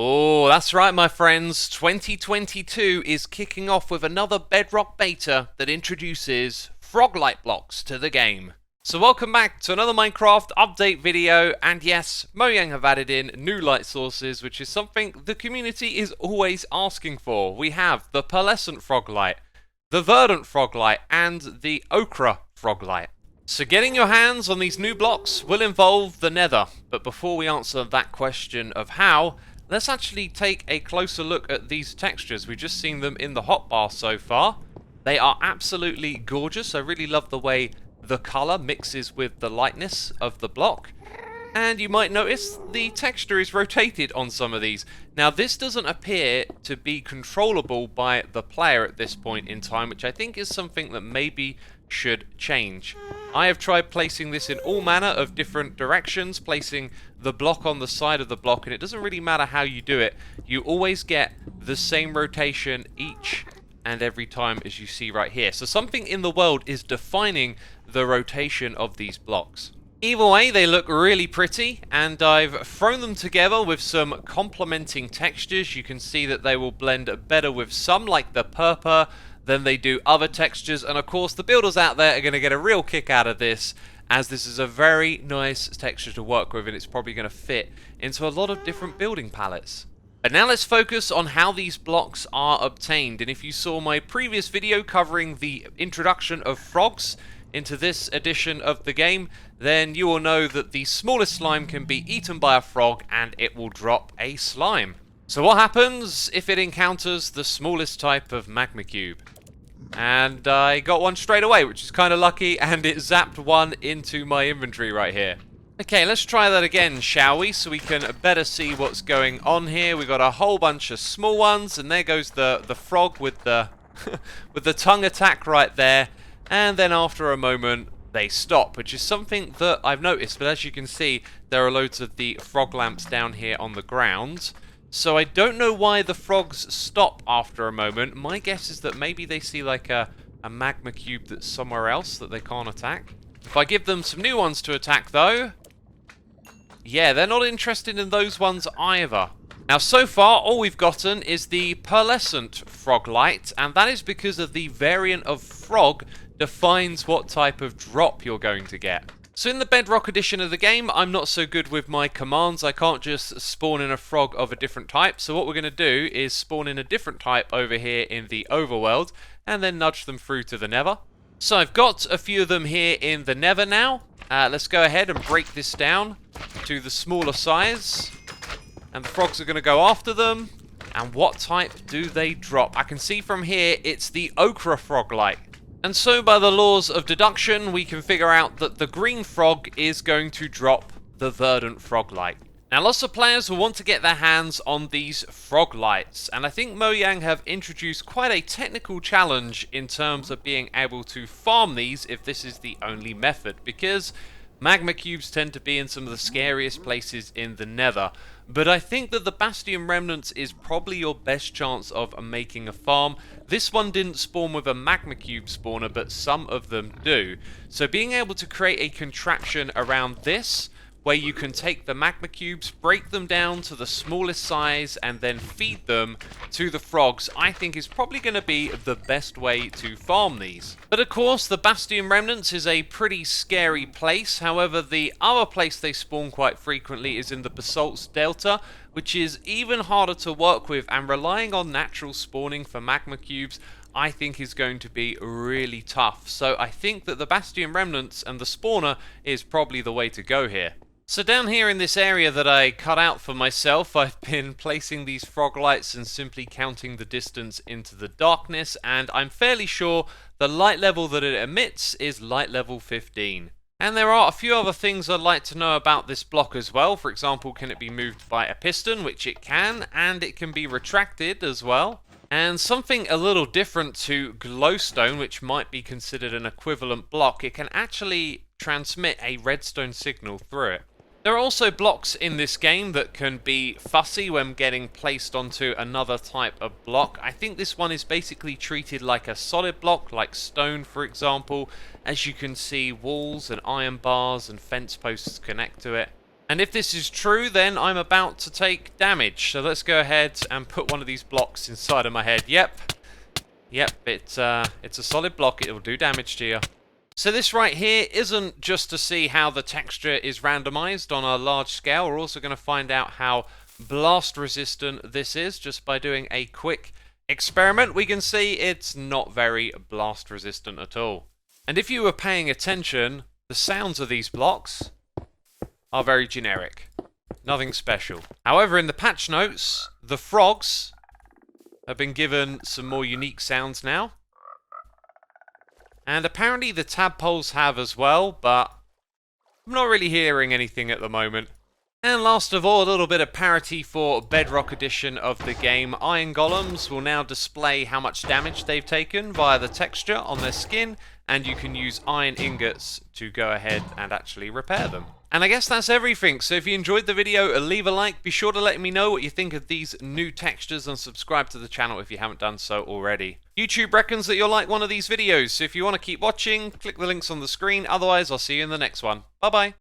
Oh, that's right, my friends. 2022 is kicking off with another Bedrock beta that introduces Froglight blocks to the game. So welcome back to another Minecraft update video, and yes, Mojang have added in new light sources, which is something the community is always asking for. We have the Pearlescent Froglight, the Verdant Froglight, and the Ochre Froglight. So getting your hands on these new blocks will involve the Nether, but before we answer that question of how, let's actually take a closer look at these textures. We've just seen them in the hotbar so far. They are absolutely gorgeous. I really love the way the colour mixes with the lightness of the block. And you might notice the texture is rotated on some of these. Now this doesn't appear to be controllable by the player at this point in time, which I think is something that maybe should change. I have tried placing this in all manner of different directions, placing the block on the side of the block, and it doesn't really matter how you do it. You always get the same rotation each and every time, as you see right here. So something in the world is defining the rotation of these blocks. Either way, they look really pretty, and I've thrown them together with some complementing textures. You can see that they will blend better with some, like the purple, than they do other textures, and of course the builders out there are going to get a real kick out of this, as this is a very nice texture to work with, and it's probably going to fit into a lot of different building palettes. But now let's focus on how these blocks are obtained, and if you saw my previous video covering the introduction of frogs into this edition of the game, then you will know that the smallest slime can be eaten by a frog and it will drop a slime. So what happens if it encounters the smallest type of magma cube? And I got one straight away, which is kind of lucky, and it zapped one into my inventory right here. Okay, let's try that again, shall we? So we can better see what's going on here. We got a whole bunch of small ones, and there goes the frog with the with the tongue attack right there. And then after a moment, they stop, which is something that I've noticed. But as you can see, there are loads of the frog lamps down here on the ground. So I don't know why the frogs stop after a moment. My guess is that maybe they see like a magma cube that's somewhere else that they can't attack. If I give them some new ones to attack though, yeah, they're not interested in those ones either. Now so far all we've gotten is the Pearlescent Froglight, and that is because of the variant of frog defines what type of drop you're going to get. So in the Bedrock edition of the game, I'm not so good with my commands. I can't just spawn in a frog of a different type. So what we're going to do is spawn in a different type over here in the overworld and then nudge them through to the Nether. So I've got a few of them here in the Nether now. Let's go ahead and break this down to the smaller size. And the frogs are going to go after them. And what type do they drop? I can see from here it's the Ochre Froglight. And so by the laws of deduction, we can figure out that the green frog is going to drop the Verdant Froglight. Now lots of players will want to get their hands on these Froglights, and I think Mojang have introduced quite a technical challenge in terms of being able to farm these if this is the only method, because magma cubes tend to be in some of the scariest places in the Nether. But I think that the Bastion Remnants is probably your best chance of making a farm. This one didn't spawn with a magma cube spawner, but some of them do. So being able to create a contraption around this, where you can take the magma cubes, break them down to the smallest size, and then feed them to the frogs, I think is probably going to be the best way to farm these. But of course, the Bastion Remnants is a pretty scary place. However, the other place they spawn quite frequently is in the Basalt's Delta, which is even harder to work with, and relying on natural spawning for magma cubes I think is going to be really tough. So I think that the Bastion Remnants and the spawner is probably the way to go here. So down here in this area that I cut out for myself, I've been placing these Froglights and simply counting the distance into the darkness, and I'm fairly sure the light level that it emits is light level 15. And there are a few other things I'd like to know about this block as well. For example, can it be moved by a piston, which it can, and it can be retracted as well. And something a little different to glowstone, which might be considered an equivalent block, it can actually transmit a redstone signal through it. There are also blocks in this game that can be fussy when getting placed onto another type of block. I think this one is basically treated like a solid block, like stone for example. As you can see, walls and iron bars and fence posts connect to it. And if this is true, then I'm about to take damage. So let's go ahead and put one of these blocks inside of my head. Yep, it's a solid block. It will do damage to you. So this right here isn't just to see how the texture is randomized on a large scale. We're also going to find out how blast resistant this is just by doing a quick experiment. We can see it's not very blast resistant at all. And if you were paying attention, the sounds of these blocks are very generic. Nothing special. However, in the patch notes, the frogs have been given some more unique sounds now. And apparently the tadpoles have as well, but I'm not really hearing anything at the moment. And last of all, a little bit of parity for Bedrock edition of the game. Iron golems will now display how much damage they've taken via the texture on their skin, and you can use iron ingots to go ahead and actually repair them. And I guess that's everything. So if you enjoyed the video, leave a like. Be sure to let me know what you think of these new textures and subscribe to the channel if you haven't done so already. YouTube reckons that you'll like one of these videos, so if you want to keep watching, click the links on the screen. Otherwise, I'll see you in the next one. Bye bye.